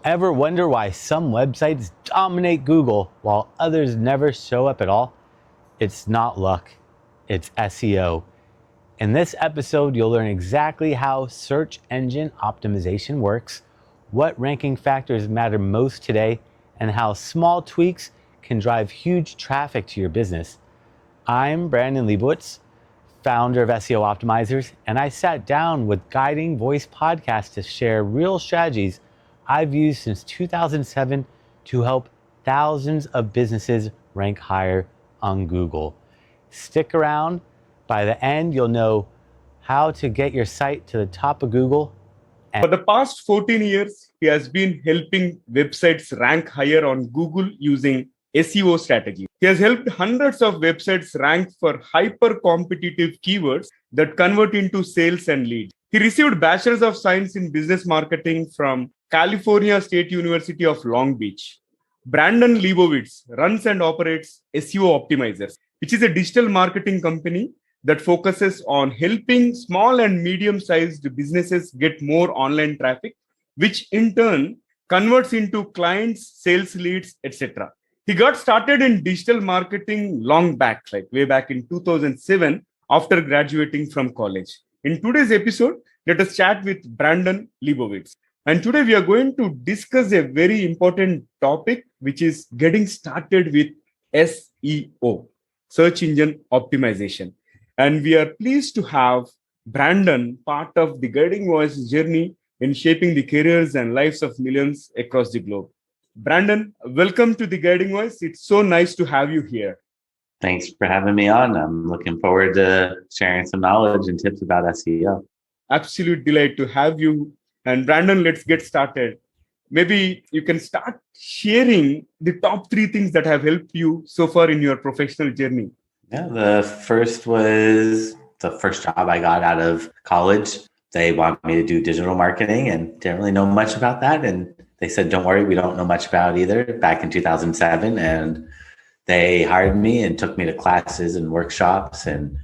Ever wonder why some websites dominate Google while others never show up at all? It's not luck, it's SEO. In this episode, you'll learn exactly how search engine optimization works, what ranking factors matter most today, and how small tweaks can drive huge traffic to your business. I'm Brandon Leibowitz, founder of SEO Optimizers, and I sat down with Guiding Voice Podcast to share real strategies I've used since 2007 to help thousands of businesses rank higher on Google. Stick around. By the end, you'll know how to get your site to the top of Google. For the past 14 years, he has been helping websites rank higher on Google using SEO strategy. He has helped hundreds of websites rank for hyper-competitive keywords that convert into sales and leads. He received Bachelor's of Science in Business Marketing from California State University of Long Beach. Brandon Leibowitz runs and operates SEO Optimizers, which is a digital marketing company that focuses on helping small and medium-sized businesses get more online traffic, which in turn converts into clients, sales leads, etc. He got started in digital marketing long back, like way back in 2007, after graduating from college. In today's episode, let us chat with Brandon Leibowitz. And today we are going to discuss a very important topic, which is getting started with SEO, search engine optimization. And we are pleased to have Brandon part of the Guiding Voice journey in shaping the careers and lives of millions across the globe. Brandon, welcome to the Guiding Voice. It's so nice to have you here. Thanks for having me on. I'm looking forward to sharing some knowledge and tips about SEO. Absolute delight to have you. And Brandon, let's get started. Maybe you can start sharing the top 3 things that have helped you so far in your professional journey. Yeah, the first was the first job I got out of college. They wanted me to do digital marketing and didn't really know much about that. And they said, don't worry, we don't know much about it either, back in 2007. And they hired me and took me to classes and workshops and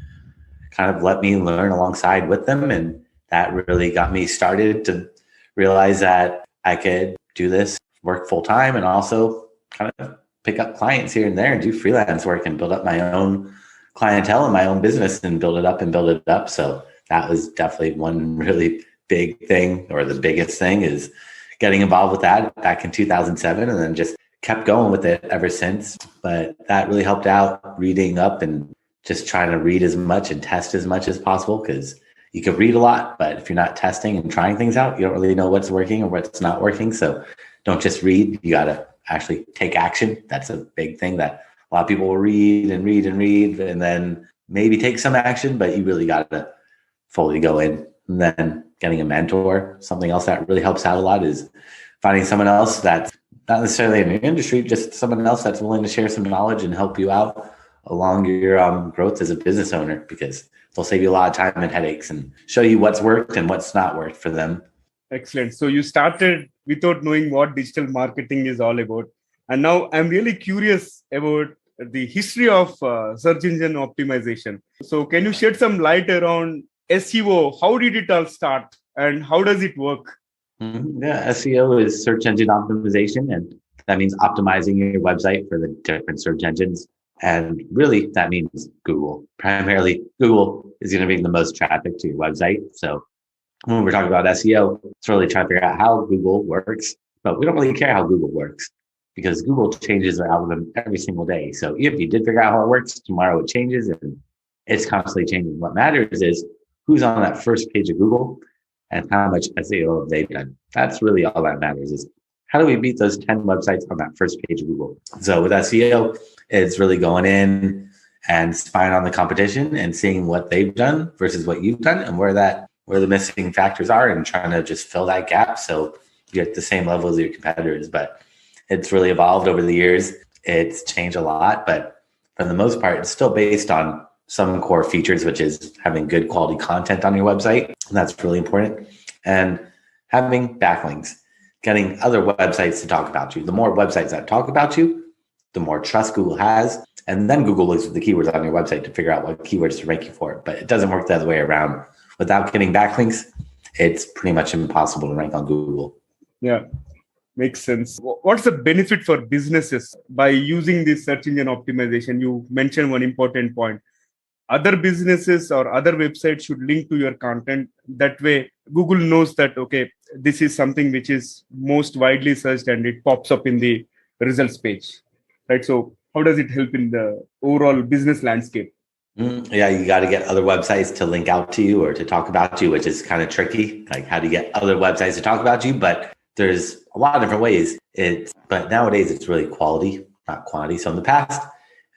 kind of let me learn alongside with them. And that really got me started to realize that I could do this, work full time, and also kind of pick up clients here and there and do freelance work and build up my own clientele and my own business and build it up and build it up. So that was definitely one really big thing, or the biggest thing, is getting involved with that back in 2007, and then just kept going with it ever since. But that really helped out, reading up and just trying to read as much and test as much as possible, because you can read a lot, but if you're not testing and trying things out, you don't really know what's working or what's not working. So don't just read, you got to actually take action. That's a big thing that a lot of people will read and read and read and then maybe take some action, but you really got to fully go in. And then getting a mentor, something else that really helps out a lot, is finding someone else that's not necessarily in your industry, just someone else that's willing to share some knowledge and help you out along your growth as a business owner, because they'll save you a lot of time and headaches and show you what's worked and what's not worked for them. Excellent. So you started without knowing what digital marketing is all about. And now I'm really curious about the history of search engine optimization. So can you shed some light around SEO? How did it all start and how does it work? Yeah, SEO is search engine optimization, and that means optimizing your website for the different search engines. And really, that means Google. Primarily, Google is going to bring the most traffic to your website. So when we're talking about SEO, it's really trying to figure out how Google works. But we don't really care how Google works, because Google changes their algorithm every single day. So if you did figure out how it works, tomorrow it changes and it's constantly changing. What matters is who's on that first page of Google and how much SEO have they done. That's really all that matters, is how do we beat those 10 websites on that first page of Google? So with SEO, it's really going in and spying on the competition and seeing what they've done versus what you've done and where the missing factors are, and trying to just fill that gap so you're at the same level as your competitors. But it's really evolved over the years. It's changed a lot, but for the most part, it's still based on some core features, which is having good quality content on your website. And that's really important. And having backlinks, getting other websites to talk about you. The more websites that talk about you, the more trust Google has. And then Google looks at the keywords on your website to figure out what keywords to rank you for. But it doesn't work the other way around. Without getting backlinks, it's pretty much impossible to rank on Google. Yeah. Makes sense. What's the benefit for businesses by using this search engine optimization? You mentioned one important point. Other businesses or other websites should link to your content. That way, Google knows that, okay, this is something which is most widely searched and it pops up in the results page, right? So how does it help in the overall business landscape? Yeah, you got to get other websites to link out to you or to talk about you, which is kind of tricky. Like, how do you get other websites to talk about you? But there's a lot of different ways. But nowadays it's really quality, not quantity. So in the past,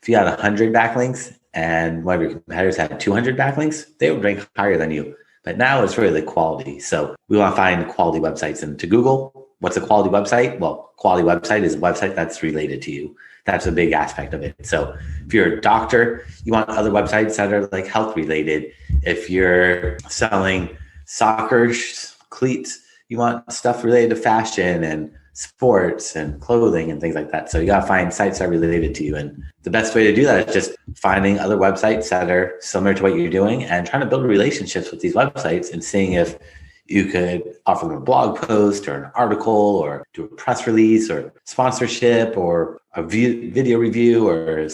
if you had 100 backlinks and one of your competitors had 200 backlinks, they would rank higher than you. But now it's really the quality. So we want to find quality websites. And to Google, what's a quality website? Well, quality website is a website that's related to you. That's a big aspect of it. So if you're a doctor, you want other websites that are like health related. If you're selling soccer cleats, you want stuff related to fashion and sports and clothing and things like that. So you got to find sites that are related to you. And the best way to do that is just finding other websites that are similar to what you're doing and trying to build relationships with these websites and seeing if you could offer them a blog post or an article or do a press release or sponsorship or a video review or a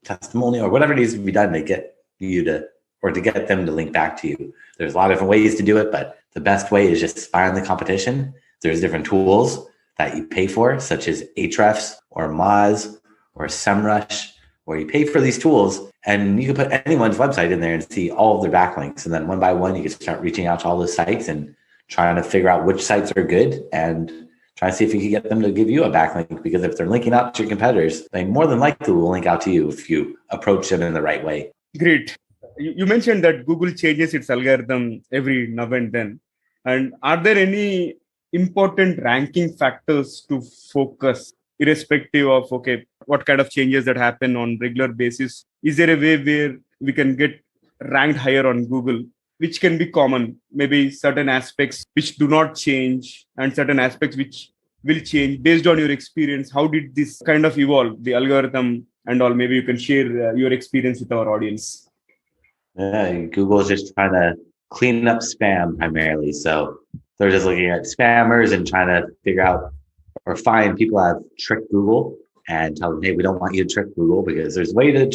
testimonial or whatever needs to be done to get you to, or to get them to link back to you. There's a lot of different ways to do it, but the best way is just find the competition. There's different tools that you pay for, such as Ahrefs or Moz or Semrush, where you pay for these tools and you can put anyone's website in there and see all of their backlinks. And then one by one, you can start reaching out to all those sites and trying to figure out which sites are good and try to see if you can get them to give you a backlink. Because if they're linking out to your competitors, they more than likely will link out to you if you approach them in the right way. Great. You mentioned that Google changes its algorithm every now and then. And are there any important ranking factors to focus, irrespective of, okay, what kind of changes that happen on regular basis? Is there a way where we can get ranked higher on Google, which can be common? Maybe certain aspects which do not change and certain aspects which will change based on your experience. How did this kind of evolve, the algorithm and all? Maybe you can share your experience with our audience. Yeah, Google is just trying to clean up spam primarily. So they're just looking at spammers and trying to figure out or find people that have tricked Google and tell them, hey, we don't want you to trick Google, because there's a way to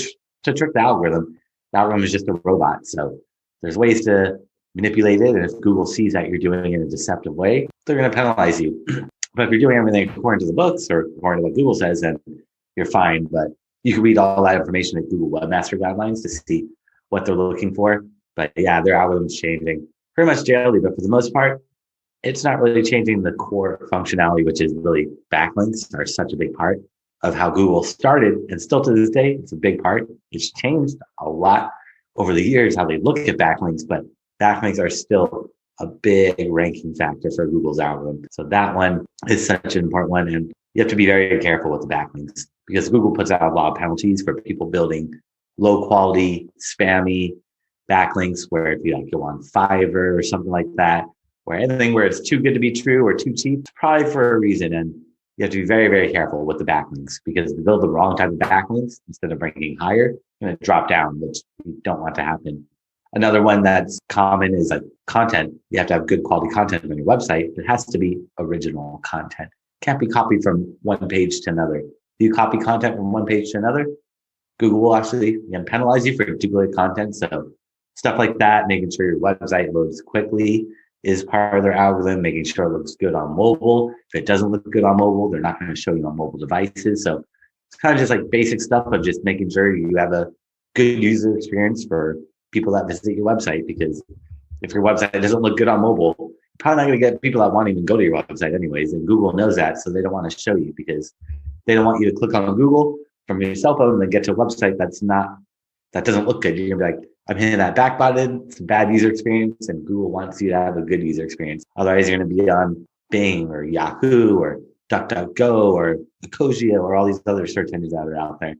trick the algorithm. The algorithm is just a robot. So there's ways to manipulate it. And if Google sees that you're doing it in a deceptive way, they're going to penalize you. But if you're doing everything according to the books or according to what Google says, then you're fine. But you can read all that information at Google Webmaster Guidelines to see what they're looking for. But yeah, their algorithm's changing pretty much daily. But for the most part, it's not really changing the core functionality, which is really backlinks are such a big part of how Google started. And still to this day, it's a big part. It's changed a lot over the years how they look at backlinks, but backlinks are still a big ranking factor for Google's algorithm. So that one is such an important one. And you have to be very careful with the backlinks, because Google puts out a lot of penalties for people building low quality, spammy backlinks, where if you like go on Fiverr or something like that, where anything where it's too good to be true or too cheap, it's probably for a reason. And you have to be very, very careful with the backlinks, because if you build the wrong type of backlinks, instead of ranking higher, you're going to drop down, which you don't want to happen. Another one that's common is like content. You have to have good quality content on your website. It has to be original content. It can't be copied from one page to another. If you copy content from one page to another, Google will actually penalize you for duplicate content. So stuff like that, making sure your website loads quickly is part of their algorithm, making sure it looks good on mobile. If it doesn't look good on mobile, they're not going to show you on mobile devices. So it's kind of just like basic stuff of just making sure you have a good user experience for people that visit your website. Because if your website doesn't look good on mobile, you're probably not going to get people that won't even go to your website anyways. And Google knows that, so they don't want to show you, because they don't want you to click on Google from your cell phone and then get to a website that doesn't look good. You're going to be like, I'm hitting that back button. It's a bad user experience, and Google wants you to have a good user experience. Otherwise, you're going to be on Bing or Yahoo or DuckDuckGo or Ecosia or all these other search engines that are out there.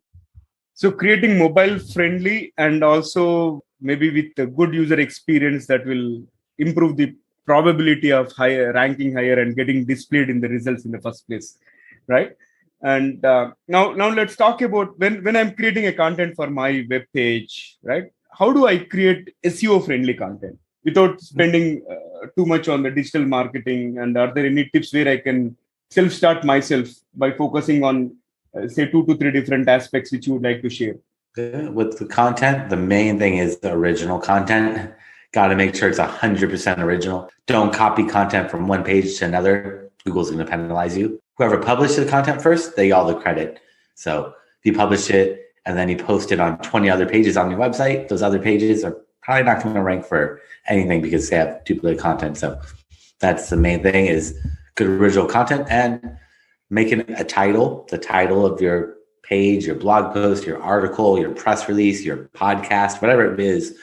So creating mobile friendly and also maybe with a good user experience that will improve the probability of higher ranking higher and getting displayed in the results in the first place, right? And now let's talk about when I'm creating a content for my web page, right? How do I create SEO-friendly content without spending too much on the digital marketing? And are there any tips where I can self-start myself by focusing on, say, 2 to 3 different aspects which you would like to share? With the content, the main thing is the original content. Got to make sure it's 100% original. Don't copy content from one page to another. Google's going to penalize you. Whoever published the content first, they get all the credit. So if you publish it and then you post it on 20 other pages on your website, those other pages are probably not going to rank for anything because they have duplicate content. So that's the main thing, is good original content, and making a title, the title of your page, your blog post, your article, your press release, your podcast, whatever it is.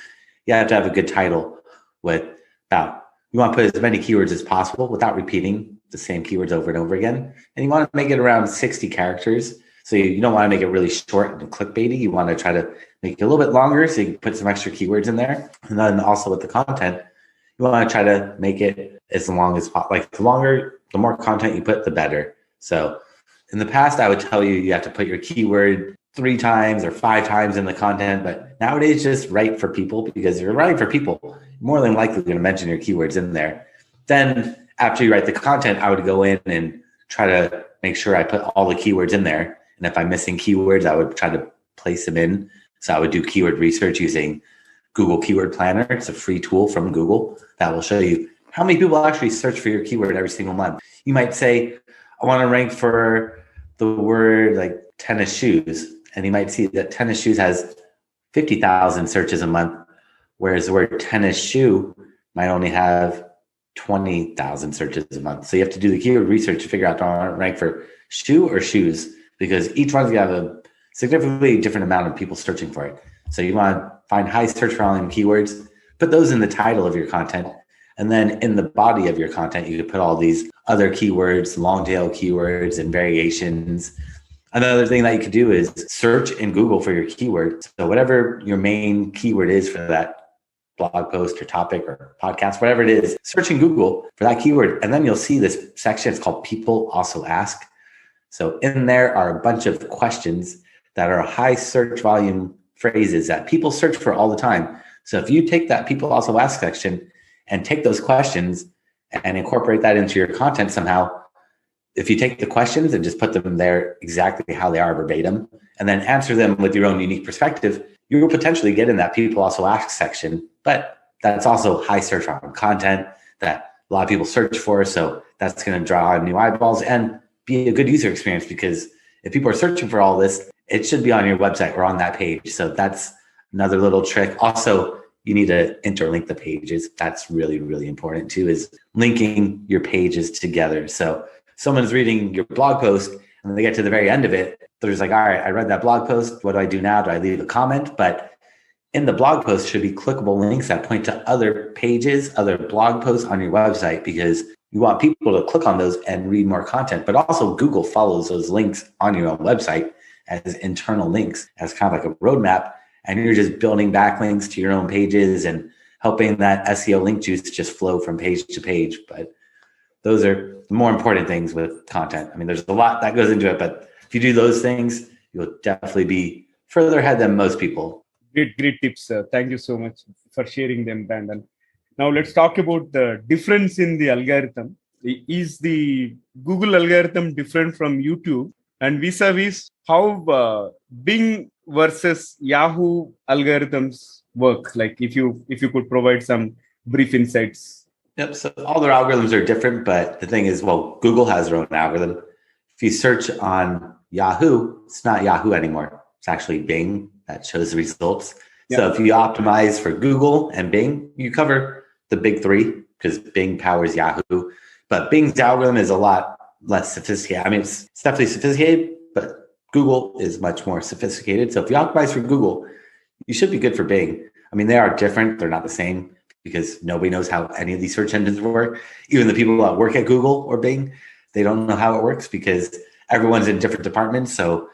You have to have a good title with about, you want to put as many keywords as possible without repeating the same keywords over and over again. And you want to make it around 60 characters. So you don't want to make it really short and clickbaity. You want to try to make it a little bit longer so you can put some extra keywords in there. And then also with the content, you want to try to make it as long as possible. Like the more content you put, the better. So in the past, I would tell you, you have to put your keyword 3 times or 5 times in the content, but nowadays just write for people, because if you're writing for people, you're more than likely going to mention your keywords in there. Then after you write the content, I would go in and try to make sure I put all the keywords in there. And if I'm missing keywords, I would try to place them in. So I would do keyword research using Google Keyword Planner. It's a free tool from Google that will show you how many people actually search for your keyword every single month. You might say, I want to rank for the word like tennis shoes. And you might see that tennis shoes has 50,000 searches a month, whereas the word tennis shoe might only have 20,000 searches a month. So you have to do the keyword research to figure out, do I want to rank for shoe or shoes? Because each one's going to have a significantly different amount of people searching for it. So you want to find high search volume keywords, put those in the title of your content. And then in the body of your content, you could put all these other keywords, long tail keywords and variations. Another thing that you could do is search in Google for your keyword. So whatever your main keyword is for that blog post or topic or podcast, whatever it is, search in Google for that keyword. And then you'll see this section. It's called People Also Ask. So in there are a bunch of questions that are high search volume phrases that people search for all the time. So if you take that People Also Ask section and take those questions and incorporate that into your content somehow, if you take the questions and just put them there exactly how they are verbatim, and then answer them with your own unique perspective, you will potentially get in that People Also Ask section. But that's also high search volume content that a lot of people search for. So that's going to draw new eyeballs and be a good user experience, because if people are searching for all this, it should be on your website or on that page. So that's another little trick. Also, you need to interlink the pages. That's really, really important too, is linking your pages together. So someone's reading your blog post and they get to the very end of it. They're just like, all right, I read that blog post. What do I do now? Do I leave a comment? But in the blog post should be clickable links that point to other pages, other blog posts on your website, because you want people to click on those and read more content. But also Google follows those links on your own website as internal links, as kind of like a roadmap. And you're just building backlinks to your own pages and helping that SEO link juice just flow from page to page. But those are the more important things with content. I mean, there's a lot that goes into it, but if you do those things, you'll definitely be further ahead than most people. Great tips, sir. Thank you so much for sharing them, Brandon. Now let's talk about the difference in the algorithm. Is the Google algorithm different from YouTube? And vis-a-vis, how Bing versus Yahoo algorithms work? Like if you could provide some brief insights. Yep. So all their algorithms are different, but the thing is, well, Google has their own algorithm. If you search on Yahoo, it's not Yahoo anymore. It's actually Bing that shows the results. Yeah. So if you optimize for Google and Bing, you cover the big three, because Bing powers Yahoo. But Bing's algorithm is a lot less sophisticated. I mean, it's definitely sophisticated, but Google is much more sophisticated. So if you optimize for Google, you should be good for Bing. I mean, they are different. They're not the same, because nobody knows how any of these search engines work. Even the people that work at Google or Bing, they don't know how it works, because everyone's in different departments. So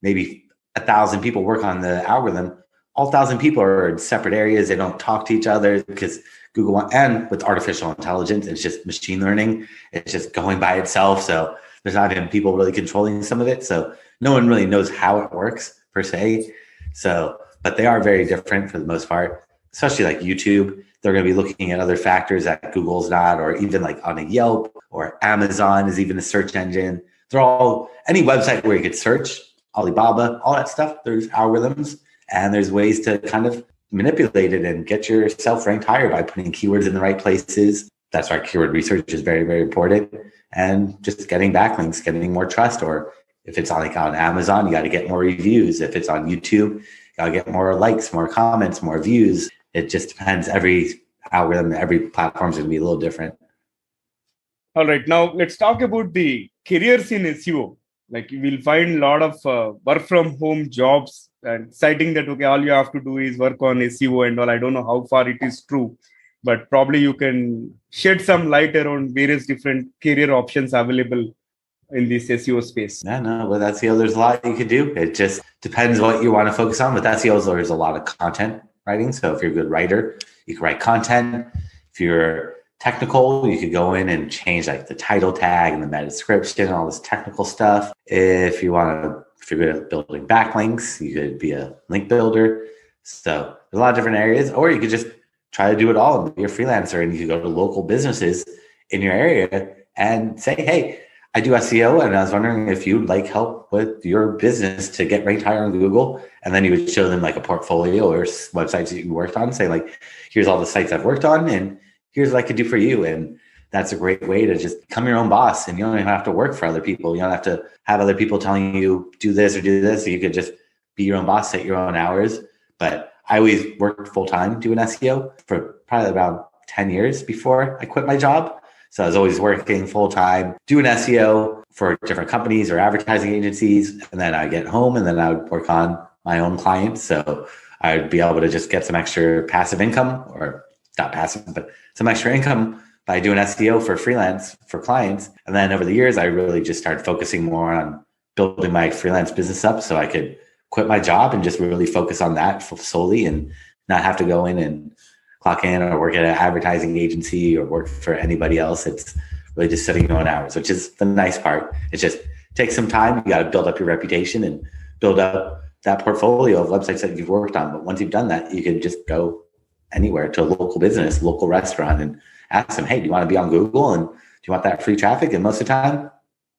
maybe 1,000 people work on the algorithm. All 1,000 people are in separate areas. They don't talk to each other, because Google, and with artificial intelligence, it's just machine learning. It's just going by itself. So there's not even people really controlling some of it. So no one really knows how it works per se. So, but they are very different for the most part, especially like YouTube. They're going to be looking at other factors that Google's not, or even like on a Yelp or Amazon is even a search engine. They're all, any website where you could search, Alibaba, all that stuff, there's algorithms and there's ways to kind of manipulate it and get yourself ranked higher by putting keywords in the right places. That's why keyword research is very, very important. And just getting backlinks, getting more trust. Or if it's on Amazon, you got to get more reviews. If it's on YouTube, you got to get more likes, more comments, more views. It just depends. Every algorithm, every platform is going to be a little different. All right. Now let's talk about the careers in SEO. Like you will find a lot of work from home jobs and citing that, okay, all you have to do is work on SEO and all. I don't know how far it is true, but probably you can shed some light around various different career options available in this SEO space. Yeah, no, with SEO, there's a lot you could do. It just depends what you want to focus on. With SEO, there's a lot of content writing. So if you're a good writer, you can write content. If you're technical, you could go in and change like the title tag and the meta description, all this technical stuff. If you're good at building backlinks, you could be a link builder. So there's a lot of different areas, or you could just try to do it all and be a freelancer, and you could go to local businesses in your area and say, hey, I do SEO and I was wondering if you'd like help with your business to get ranked higher on Google. And then you would show them like a portfolio or websites that you worked on, say like, here's all the sites I've worked on and here's what I could do for you. And that's a great way to just become your own boss, and you don't even have to work for other people. You don't have to have other people telling you do this or do this. You could just be your own boss, set your own hours. But I always worked full time doing SEO for probably about 10 years before I quit my job. So I was always working full time, doing SEO for different companies or advertising agencies. And then I get home and then I would work on my own clients. So I'd be able to just get some extra passive income, or not passive, but some extra income by doing SEO for freelance for clients. And then over the years, I really just started focusing more on building my freelance business up so I could quit my job and just really focus on that solely and not have to go in and clock in or work at an advertising agency or work for anybody else. It's really just setting your own hours, which is the nice part. It just takes some time. You got to build up your reputation and build up that portfolio of websites that you've worked on. But once you've done that, you can just go anywhere to a local business, local restaurant, and ask them, hey, do you want to be on Google? And do you want that free traffic? And most of the time,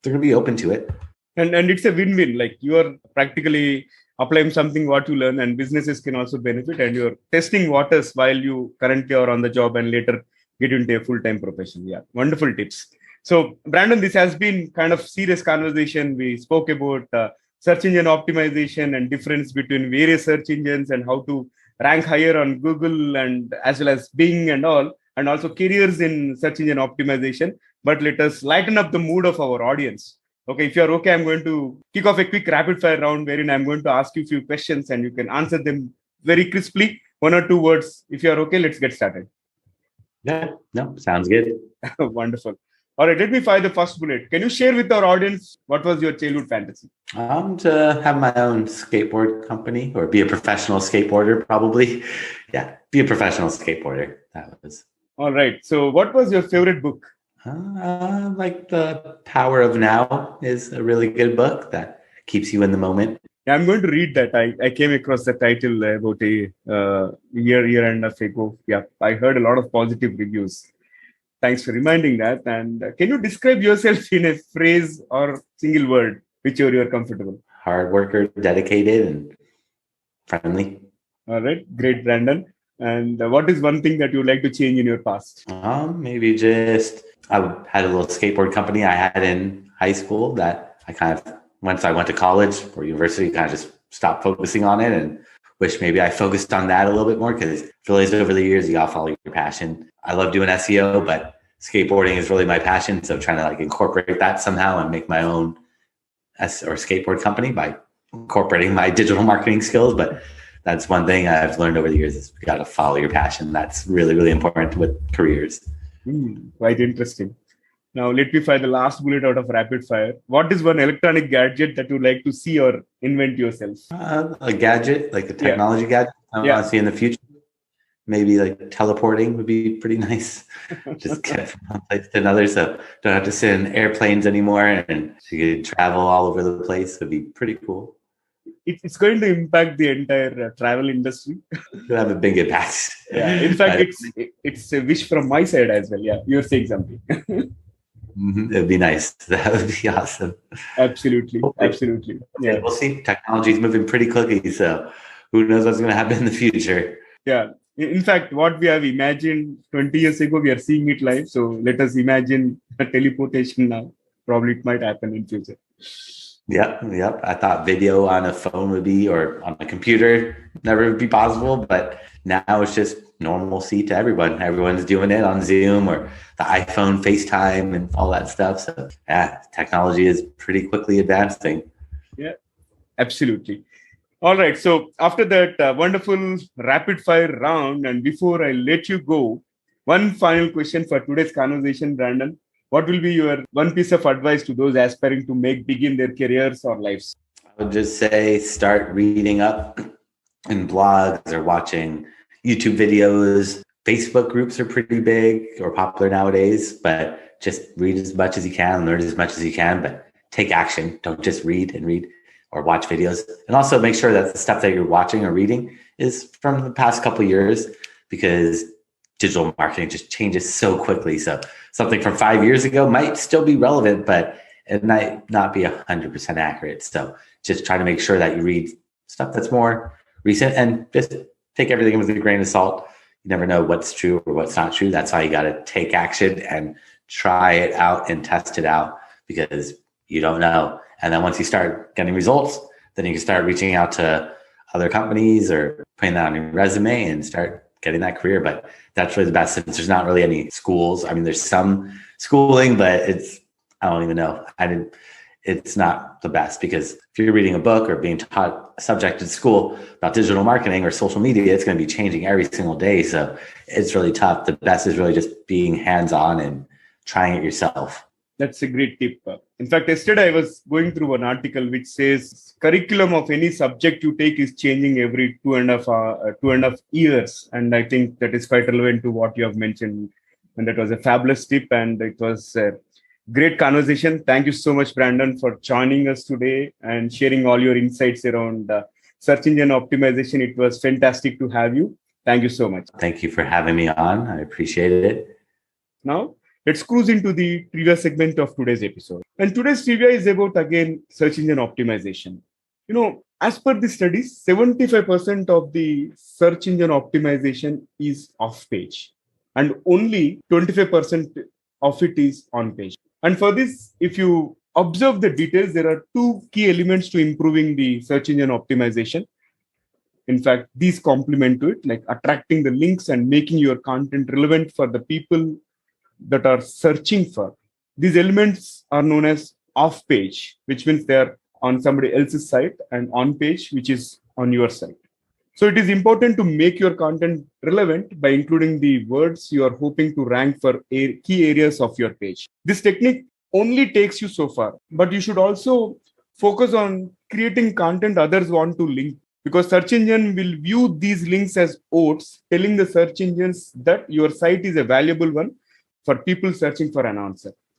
they're going to be open to it. And it's a win-win. Like you are practically applying something what you learn, and businesses can also benefit, and you're testing waters while you currently are on the job and later get into a full-time profession. Yeah, wonderful tips. So Brandon, this has been kind of serious conversation. We spoke about search engine optimization and difference between various search engines and how to rank higher on Google and as well as Bing and all, and also careers in search engine optimization. But let us lighten up the mood of our audience. Okay, if you're okay, I'm going to kick off a quick rapid fire round wherein I'm going to ask you a few questions and you can answer them very crisply, 1 or 2 words. If you're okay, let's get started. Yeah, no, sounds good. Wonderful. All right, let me fire the first bullet. Can you share with our audience what was your childhood fantasy? To have my own skateboard company or be a professional skateboarder, probably. Yeah, be a professional skateboarder. That was. All right. So what was your favorite book? Like The Power of Now is a really good book that keeps you in the moment. Yeah, I'm going to read that. I came across the title about a year and a half ago. Yeah, I heard a lot of positive reviews. Thanks for reminding that. And can you describe yourself in a phrase or single word, whichever you're comfortable? Hard worker, dedicated, and friendly. All right. Great, Brandon. And what is one thing that you would like to change in your past? Maybe just, I had a little skateboard company I had in high school that I kind of, once I went to college or university, kind of just stopped focusing on it and wish maybe I focused on that a little bit more, because I realized over the years, you got to follow your passion. I love doing SEO, but skateboarding is really my passion. So trying to like incorporate that somehow and make my own skateboard company by incorporating my digital marketing skills. But that's one thing I've learned over the years is you got to follow your passion. That's really, really important with careers. Quite interesting. Now, let me fire the last bullet out of rapid fire. What is one electronic gadget that you'd like to see or invent yourself? A gadget, like a technology gadget I want to see in the future. Maybe like teleporting would be pretty nice. Just get from one place to another. So don't have to sit in airplanes anymore and you could travel all over the place. Would be pretty cool. It's going to impact the entire travel industry. It would have a big impact. Yeah. In fact, it's a wish from my side as well. Yeah, you're saying something. It'd be nice. That would be awesome. Absolutely. Hopefully. Absolutely. Yeah. Yeah. We'll see. Technology is moving pretty quickly. So who knows what's going to happen in the future? Yeah. In fact, what we have imagined 20 years ago, we are seeing it live. So let us imagine a teleportation now. Probably it might happen in future. Yep. I thought video on a phone would be, or on a computer, never would be possible. But now it's just normalcy to everyone. Everyone's doing it on Zoom or the iPhone, FaceTime, and all that stuff. So yeah, technology is pretty quickly advancing. Yeah, absolutely. All right. So after that wonderful rapid fire round, and before I let you go, one final question for today's conversation, Brandon. What will be your one piece of advice to those aspiring to make big in their careers or lives? I would just say start reading up in blogs or watching YouTube videos. Facebook groups are pretty big or popular nowadays, but just read as much as you can, learn as much as you can, but take action. Don't just read or watch videos. And also make sure that the stuff that you're watching or reading is from the past couple of years, because digital marketing just changes so quickly. So something from 5 years ago might still be relevant, but it might not be 100% accurate. So just try to make sure that you read stuff that's more recent and just take everything with a grain of salt. You never know what's true or what's not true. That's why you got to take action and try it out and test it out, because you don't know. And then once you start getting results, then you can start reaching out to other companies or putting that on your resume and start getting that career. But that's really the best, since there's not really any schools. I mean, there's some schooling, but I don't even know. It's not the best, because if you're reading a book or being taught a subject at school about digital marketing or social media, it's going to be changing every single day. So it's really tough. The best is really just being hands-on and trying it yourself. That's a great tip. In fact, yesterday I was going through an article which says curriculum of any subject you take is changing every 2.5 years. And I think that is quite relevant to what you have mentioned. And that was a fabulous tip. And it was a great conversation. Thank you so much, Brandon, for joining us today and sharing all your insights around search engine optimization. It was fantastic to have you. Thank you so much. Thank you for having me on. I appreciated it. Now, let's cruise into the trivia segment of today's episode. And today's trivia is about, again, search engine optimization. As per the studies, 75% of the search engine optimization is off page, and only 25% of it is on page. And for this, if you observe the details, there are two key elements to improving the search engine optimization. In fact, these complement to it, like attracting the links and making your content relevant for the people that are searching for. These elements are known as off page, which means they are on somebody else's site, and on page, which is on your site. So it is important to make your content relevant by including the words you are hoping to rank for key areas of your page. This technique only takes you so far, but you should also focus on creating content others want to link, because search engine will view these links as oats, telling the search engines that your site is a valuable one for people searching for an answer.